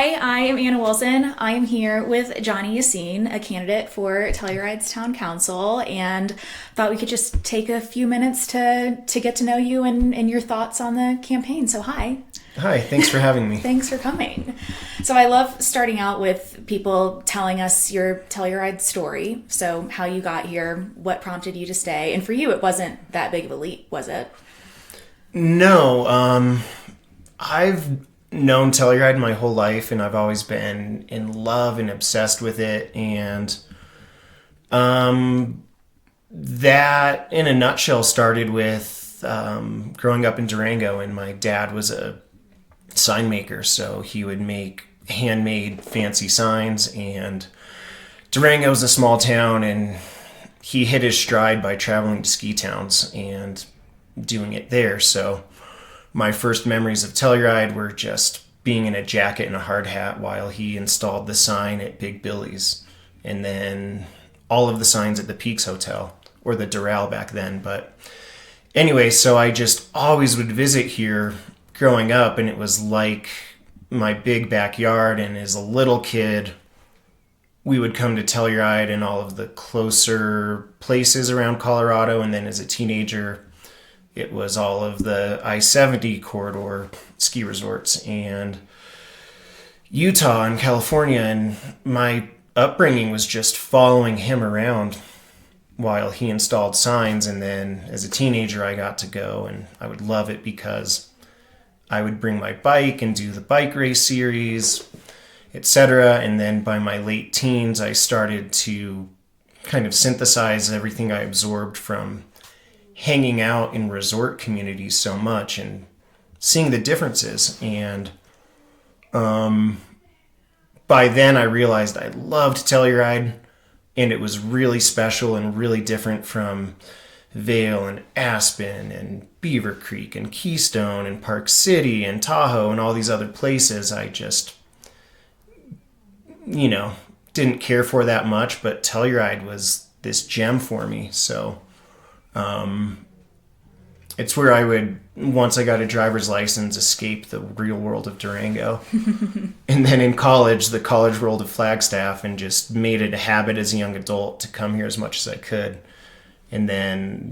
Hi, I am Anna Wilson. I am here with Jonny Yaseen, a candidate for Telluride's Town Council, and thought we could just take a few minutes to get to know you and your thoughts on the campaign. So hi. Hi, thanks for having me. Thanks for coming. So I love starting out with people telling us your Telluride story. So how you got here, what prompted you to stay, and for you it wasn't that big of a leap, was it? No, I've known Telluride my whole life, and I've always been in love and obsessed with it. And that, in a nutshell, started with growing up in Durango, and my dad was a sign maker, so he would make handmade fancy signs. And Durango's a small town, and he hit his stride by traveling to ski towns and doing it there. So my first memories of Telluride were just being in a jacket and a hard hat while he installed the sign at Big Billy's, and then all of the signs at the Peaks Hotel, or the Doral back then. But anyway, so I just always would visit here growing up, and it was like my big backyard. And as a little kid, we would come to Telluride and all of the closer places around Colorado, and then as a teenager, it was all of the I-70 corridor ski resorts and Utah and California. And my upbringing was just following him around while he installed signs. And then as a teenager, I got to go, and I would love it because I would bring my bike and do the bike race series, etc. And then by my late teens, I started to kind of synthesize everything I absorbed from hanging out in resort communities so much and seeing the differences. And by then I realized I loved Telluride, and it was really special and really different from Vail and Aspen and Beaver Creek and Keystone and Park City and Tahoe and all these other places I just, didn't care for that much. But Telluride was this gem for me. So it's where I would, once I got a driver's license, escape the real world of Durango. And then in college, the college world of Flagstaff, and just made it a habit as a young adult to come here as much as I could. And then,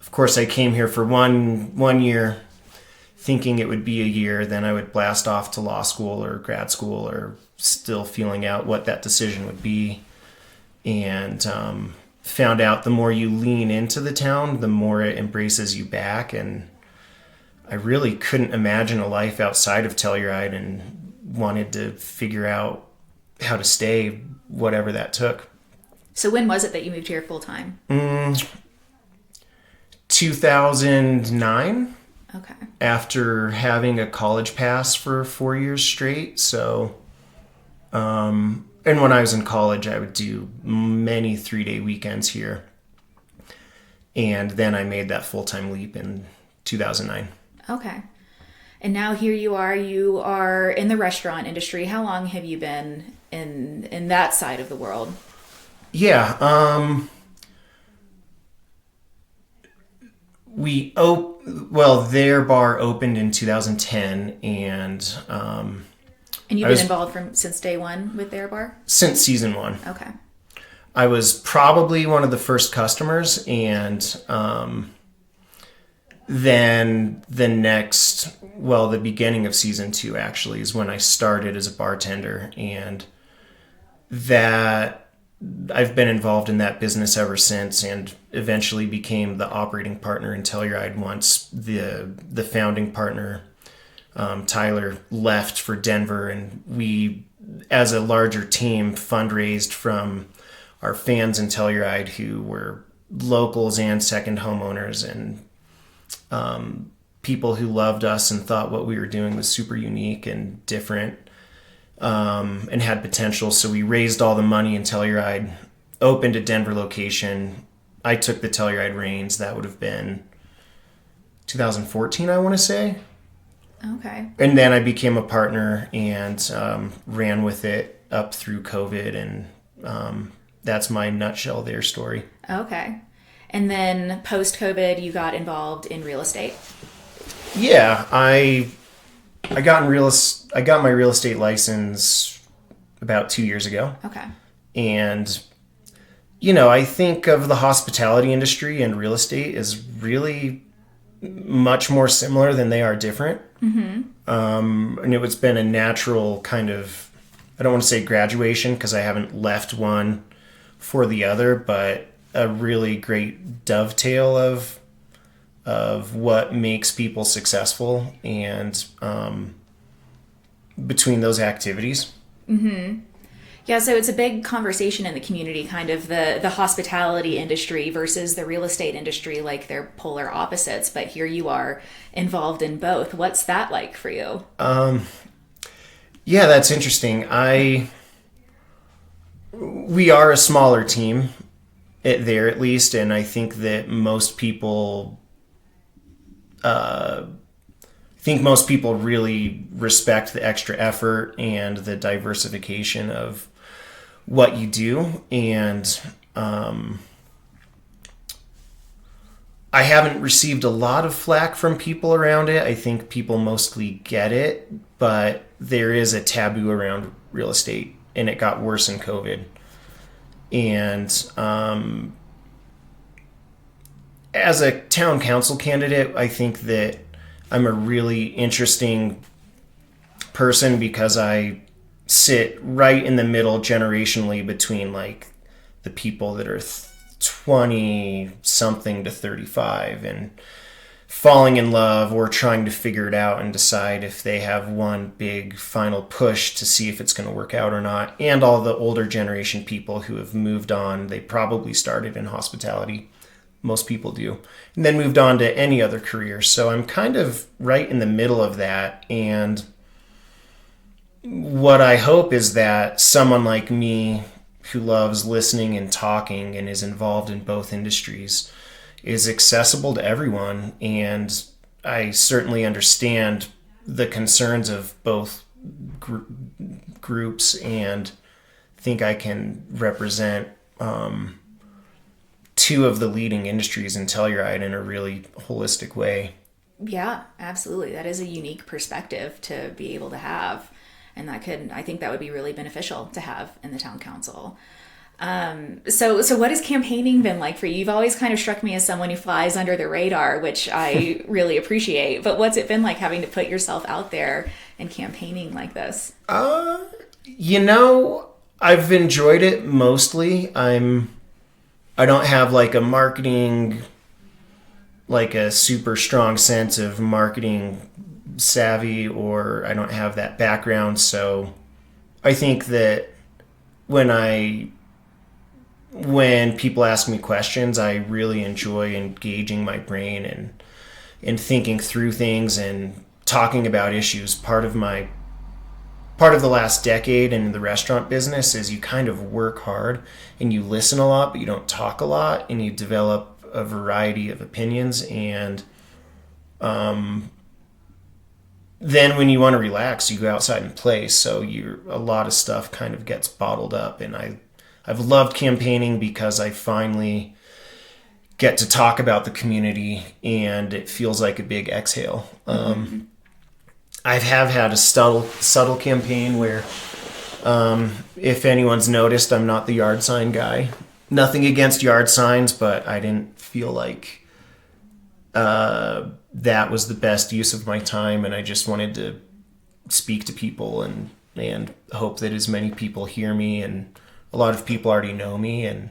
of course, I came here for one year thinking it would be a year. Then I would blast off to law school or grad school, or still feeling out what that decision would be. And found out the more you lean into the town, the more it embraces you back. And I really couldn't imagine a life outside of Telluride, and wanted to figure out how to stay, whatever that took. So when was it that you moved here full time? 2009. Okay. After having a college pass for 4 years straight. So, and when I was in college, I would do many 3-day weekends here. And then I made that full-time leap in 2009. Okay. And now here you are in the restaurant industry. How long have you been in that side of the world? Yeah. Their bar opened in 2010, and you've been involved since day one with their bar? Since season 1. Okay. I was probably one of the first customers, and then the beginning of season 2 actually is when I started as a bartender, and that I've been involved in that business ever since, and eventually became the operating partner in Telluride once the founding partner, Tyler, left for Denver. And we, as a larger team, fundraised from our fans in Telluride, who were locals and second homeowners, and people who loved us and thought what we were doing was super unique and different, and had potential. So we raised all the money in Telluride, opened a Denver location. I took the Telluride reins. That would have been 2014, I want to say. Okay. And then I became a partner and ran with it up through COVID, and that's my nutshell there story. Okay. And then post-COVID, you got involved in real estate? Yeah, I I got my real estate license about 2 years ago. Okay. And, I think of the hospitality industry and real estate as really much more similar than they are different. Mm-hmm. And it's been a natural kind of, I don't want to say graduation because I haven't left one for the other, but a really great dovetail of what makes people successful and between those activities. Mm-hmm. Yeah, so it's a big conversation in the community, kind of the hospitality industry versus the real estate industry, like they're polar opposites, but here you are involved in both. What's that like for you? Yeah, that's interesting. We are a smaller team there at least, and I think that most people really respect the extra effort and the diversification of what you do. And I haven't received a lot of flack from people around it. I think people mostly get it, but there is a taboo around real estate, and it got worse in COVID. And as a town council candidate, I think that I'm a really interesting person because I sit right in the middle generationally between like the people that are 20 something to 35 and falling in love or trying to figure it out and decide if they have one big final push to see if it's going to work out or not, and all the older generation people who have moved on. They probably started in hospitality, most people do, and then moved on to any other career. So I'm kind of right in the middle of that, and what I hope is that someone like me who loves listening and talking and is involved in both industries is accessible to everyone. And I certainly understand the concerns of both groups and think I can represent two of the leading industries in Telluride in a really holistic way. Yeah, absolutely. That is a unique perspective to be able to have. And I think that would be really beneficial to have in the town council. So what has campaigning been like for you? You've always kind of struck me as someone who flies under the radar, which I really appreciate. But what's it been like having to put yourself out there and campaigning like this? I've enjoyed it mostly. I don't have like a super strong sense of marketing savvy, or I don't have that background. So I think that when people ask me questions, I really enjoy engaging my brain and thinking through things and talking about issues. Part of the last decade in the restaurant business is you kind of work hard and you listen a lot, but you don't talk a lot, and you develop a variety of opinions. And then when you want to relax, you go outside and play. So a lot of stuff kind of gets bottled up. And I've loved campaigning because I finally get to talk about the community, and it feels like a big exhale. I have had a subtle campaign where, if anyone's noticed, I'm not the yard sign guy. Nothing against yard signs, but I didn't feel like that was the best use of my time, and I just wanted to speak to people and hope that as many people hear me, and a lot of people already know me, and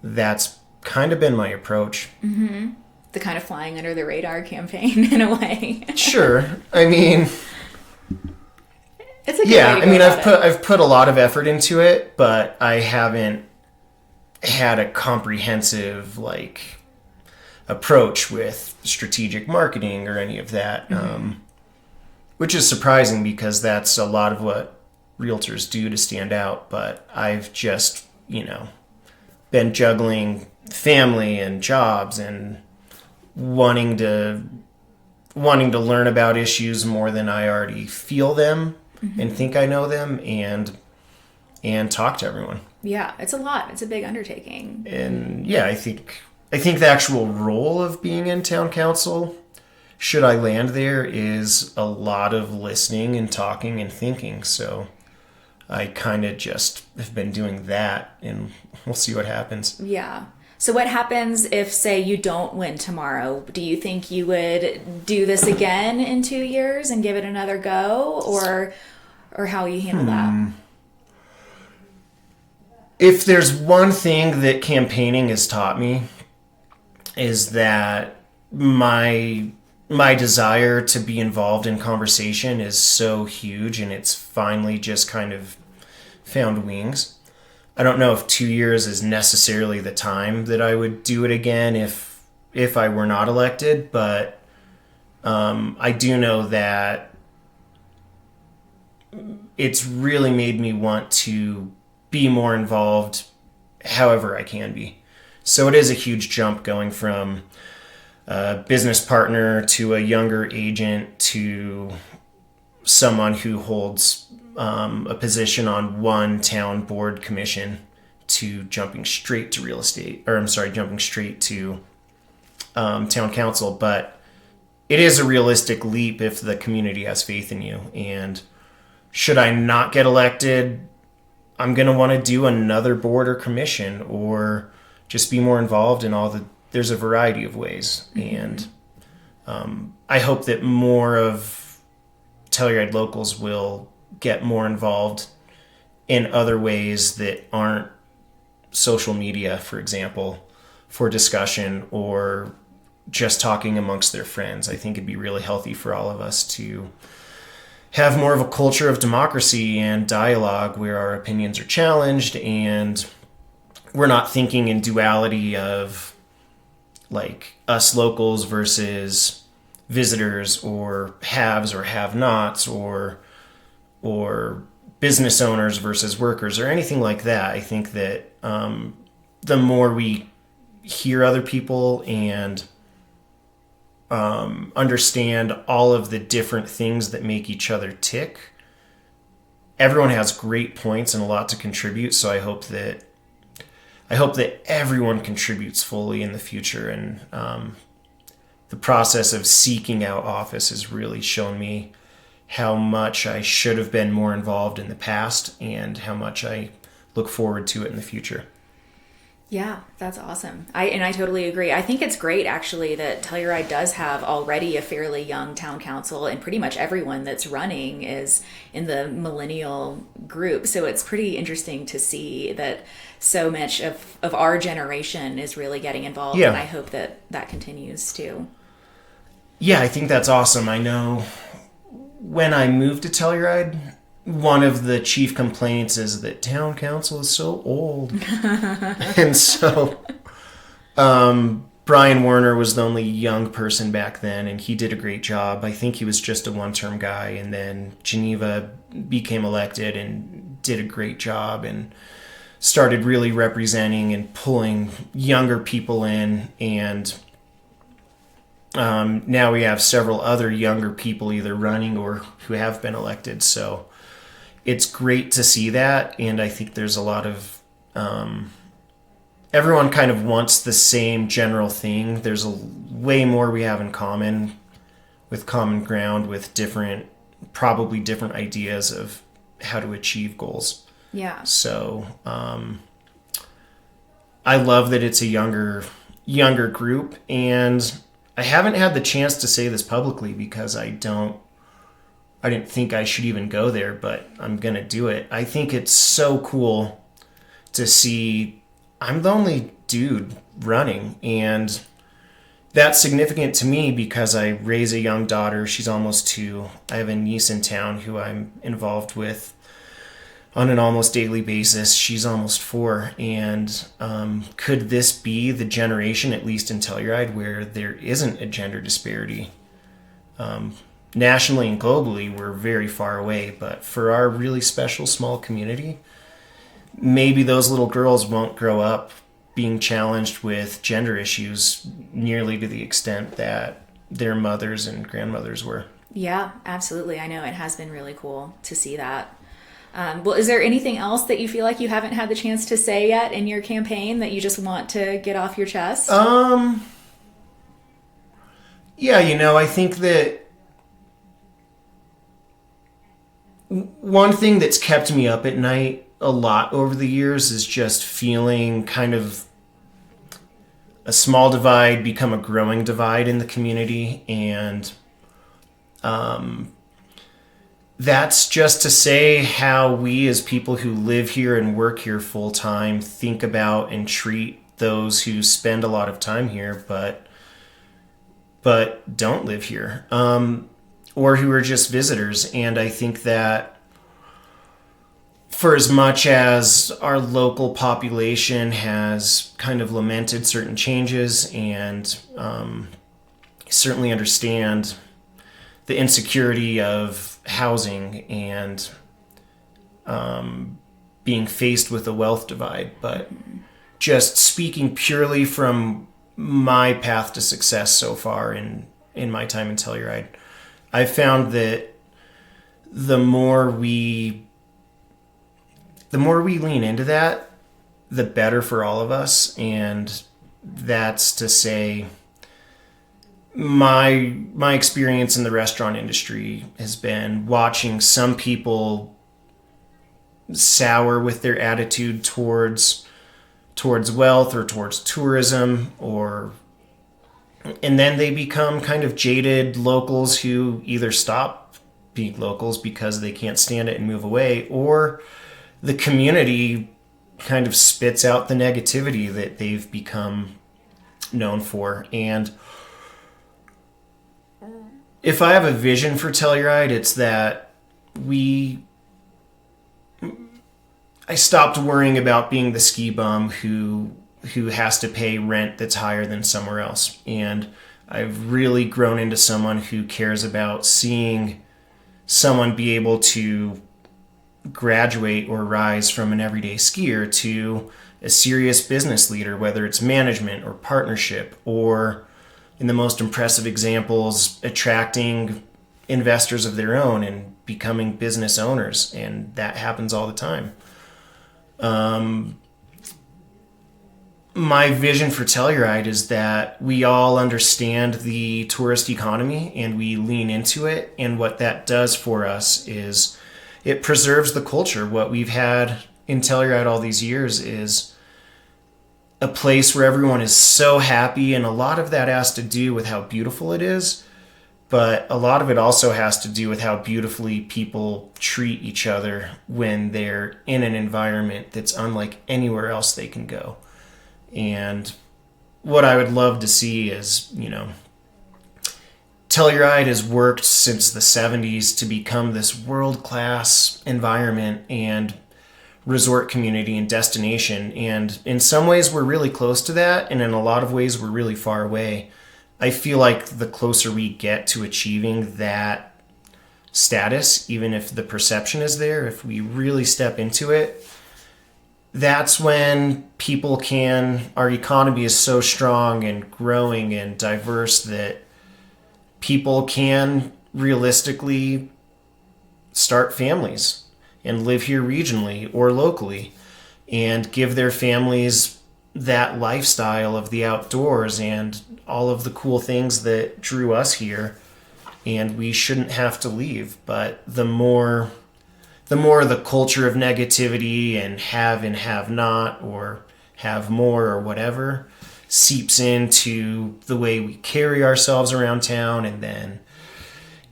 that's kind of been my approach. Mm-hmm. The kind of flying under the radar campaign in a way. Sure. I mean, it's a good way to go I've put a lot of effort into it, but I haven't had a comprehensive approach with strategic marketing or any of that, which is surprising because that's a lot of what realtors do to stand out. But I've just, been juggling family and jobs and wanting to learn about issues more than I already feel them and think I know them, and talk to everyone. Yeah, it's a lot. It's a big undertaking. And yeah, I think the actual role of being in town council should I land there, is a lot of listening and talking and thinking. So I kind of just have been doing that, and we'll see what happens. Yeah. So what happens if, say, you don't win tomorrow? Do you think you would do this again in 2 years and give it another go, or how you handle that? If there's one thing that campaigning has taught me, is that my desire to be involved in conversation is so huge, and it's finally just kind of found wings. I don't know if 2 years is necessarily the time that I would do it again if I were not elected, but I do know that it's really made me want to be more involved however I can be. So it is a huge jump going from a business partner to a younger agent to someone who holds a position on one town board commission to jumping straight to jumping straight to town council. But it is a realistic leap if the community has faith in you. And should I not get elected, I'm going to want to do another board or commission, or just be more involved in there's a variety of ways. And I hope that more of Telluride locals will get more involved in other ways that aren't social media, for example, for discussion or just talking amongst their friends. I think it'd be really healthy for all of us to have more of a culture of democracy and dialogue where our opinions are challenged, and we're not thinking in duality of like us locals versus visitors, or haves or have-nots, or business owners versus workers, or anything like that. I think that the more we hear other people and understand all of the different things that make each other tick, everyone has great points and a lot to contribute. So I hope that everyone contributes fully in the future. And the process of seeking out office has really shown me how much I should have been more involved in the past, and how much I look forward to it in the future. Yeah, that's awesome. I totally agree. I think it's great, actually, that Telluride does have already a fairly young town council, and pretty much everyone that's running is in the millennial group. So it's pretty interesting to see that so much of our generation is really getting involved. Yeah. And I hope that continues too. Yeah, I think that's awesome. I know when I moved to Telluride, one of the chief complaints is that town council is so old. And so Brian Warner was the only young person back then, and he did a great job. I think he was just a one-term guy, and then Geneva became elected and did a great job and started really representing and pulling younger people in. And now we have several other younger people either running or who have been elected. So it's great to see that, and I think there's a lot of everyone kind of wants the same general thing. There's way more we have in common, with common ground, with probably different ideas of how to achieve goals. Yeah. So I love that it's a younger group, and I haven't had the chance to say this publicly because I didn't think I should even go there, but I'm going to do it. I think it's so cool to see I'm the only dude running, and that's significant to me because I raise a young daughter. She's almost 2. I have a niece in town who I'm involved with on an almost daily basis. She's almost 4. And could this be the generation, at least in Telluride, where there isn't a gender disparity? Nationally and globally, we're very far away, but for our really special small community, maybe those little girls won't grow up being challenged with gender issues nearly to the extent that their mothers and grandmothers were. Yeah, absolutely. I know it has been really cool to see that. Well, is there anything else that you feel like you haven't had the chance to say yet in your campaign that you just want to get off your chest? Yeah, I think that one thing that's kept me up at night a lot over the years is just feeling kind of a small divide become a growing divide in the community. And that's just to say how we as people who live here and work here full time think about and treat those who spend a lot of time here but don't live here, or who are just visitors. And I think that for as much as our local population has kind of lamented certain changes and certainly understand the insecurity of housing and being faced with a wealth divide, but just speaking purely from my path to success so far in my time in Telluride, I found that the more we lean into that, the better for all of us. And that's to say, my experience in the restaurant industry has been watching some people sour with their attitude towards wealth or towards tourism, and then they become kind of jaded locals who either stop being locals because they can't stand it and move away, or the community kind of spits out the negativity that they've become known for. And if I have a vision for Telluride, it's that I stopped worrying about being the ski bum who has to pay rent that's higher than somewhere else. And I've really grown into someone who cares about seeing someone be able to graduate or rise from an everyday skier to a serious business leader, whether it's management or partnership, or in the most impressive examples, attracting investors of their own and becoming business owners. And that happens all the time. My vision for Telluride is that we all understand the tourist economy and we lean into it. And what that does for us is it preserves the culture. What we've had in Telluride all these years is a place where everyone is so happy, and a lot of that has to do with how beautiful it is, but a lot of it also has to do with how beautifully people treat each other when they're in an environment that's unlike anywhere else they can go. And what I would love to see is, Telluride has worked since the 70s to become this world-class environment and resort community and destination. And in some ways we're really close to that, and in a lot of ways we're really far away. I feel like the closer we get to achieving that status, even if the perception is there, if we really step into it, that's when our economy is so strong and growing and diverse that people can realistically start families and live here regionally or locally and give their families that lifestyle of the outdoors and all of the cool things that drew us here. And we shouldn't have to leave. But the more the culture of negativity and have not, or have more or whatever, seeps into the way we carry ourselves around town, and then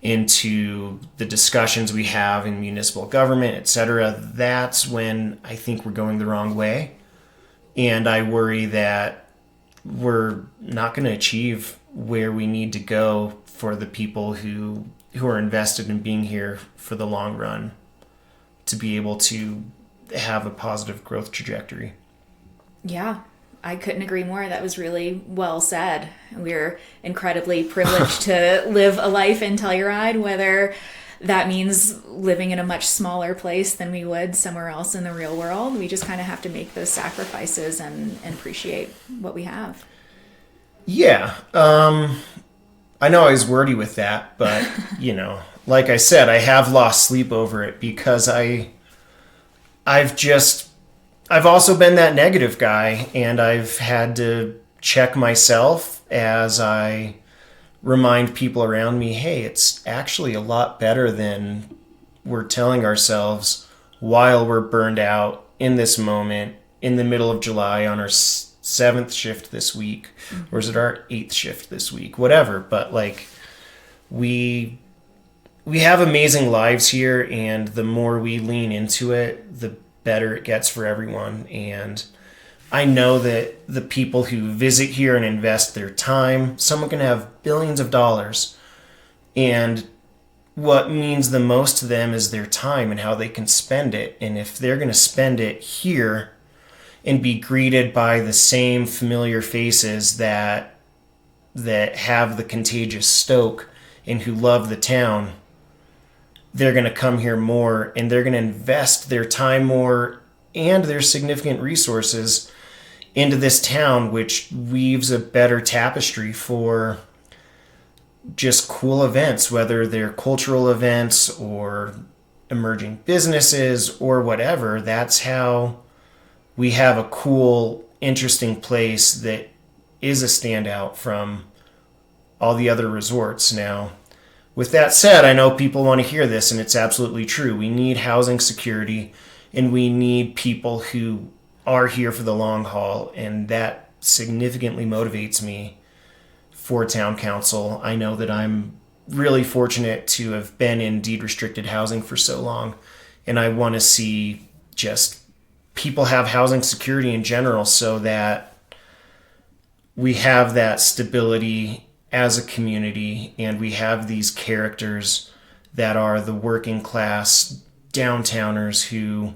into the discussions we have in municipal government, etc., that's when I think we're going the wrong way. And I worry that we're not going to achieve where we need to go for the people who are invested in being here for the long run, to be able to have a positive growth trajectory. Yeah, I couldn't agree more. That was really well said. We're incredibly privileged to live a life in Telluride, whether that means living in a much smaller place than we would somewhere else in the real world. We just kind of have to make those sacrifices and appreciate what we have. Yeah. I know I was wordy with that, but, like I said, I have lost sleep over it because I've also been that negative guy, and I've had to check myself as I remind people around me, hey, it's actually a lot better than we're telling ourselves while we're burned out in this moment in the middle of July on our seventh shift this week, or is it our eighth shift this week? Whatever. But like, we have amazing lives here, and the more we lean into it, the better it gets for everyone. And I know that the people who visit here and invest their time, someone can have billions of dollars, and what means the most to them is their time and how they can spend it. And if they're going to spend it here and be greeted by the same familiar faces that have the contagious stoke and who love the town, they're going to come here more, and they're going to invest their time more and their significant resources into this town, which weaves a better tapestry for just cool events, whether they're cultural events or emerging businesses or whatever. That's how we have a cool, interesting place that is a standout from all the other resorts. Now, with that said, I know people want to hear this, and it's absolutely true. We need housing security, and we need people who are here for the long haul, and that significantly motivates me for town council. I know that I'm really fortunate to have been in deed-restricted housing for so long, and I want to see just people have housing security in general so that we have that stability as a community, and we have these characters that are the working class downtowners who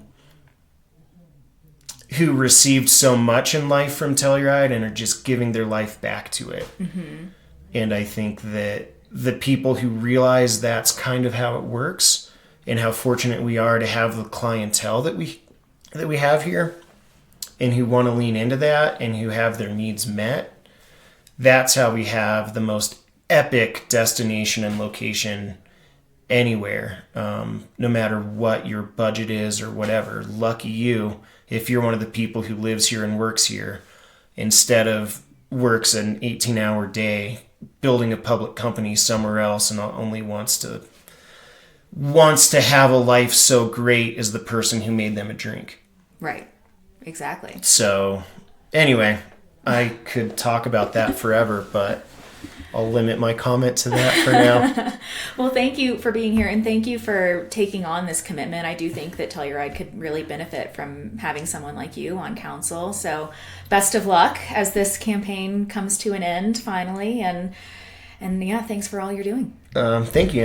received so much in life from Telluride and are just giving their life back to it. Mm-hmm. And I think that the people who realize that's kind of how it works, and how fortunate we are to have the clientele that we have here, and who want to lean into that and who have their needs met, that's how we have the most epic destination and location anywhere, no matter what your budget is or whatever. Lucky you if you're one of the people who lives here and works here instead of works an 18-hour day building a public company somewhere else and only wants to have a life so great as the person who made them a drink. Right. Exactly. So anyway, I could talk about that forever, but I'll limit my comment to that for now. Well, thank you for being here, and thank you for taking on this commitment. I do think that Telluride could really benefit from having someone like you on council. So best of luck as this campaign comes to an end finally. And yeah, thanks for all you're doing. Thank you, Anna.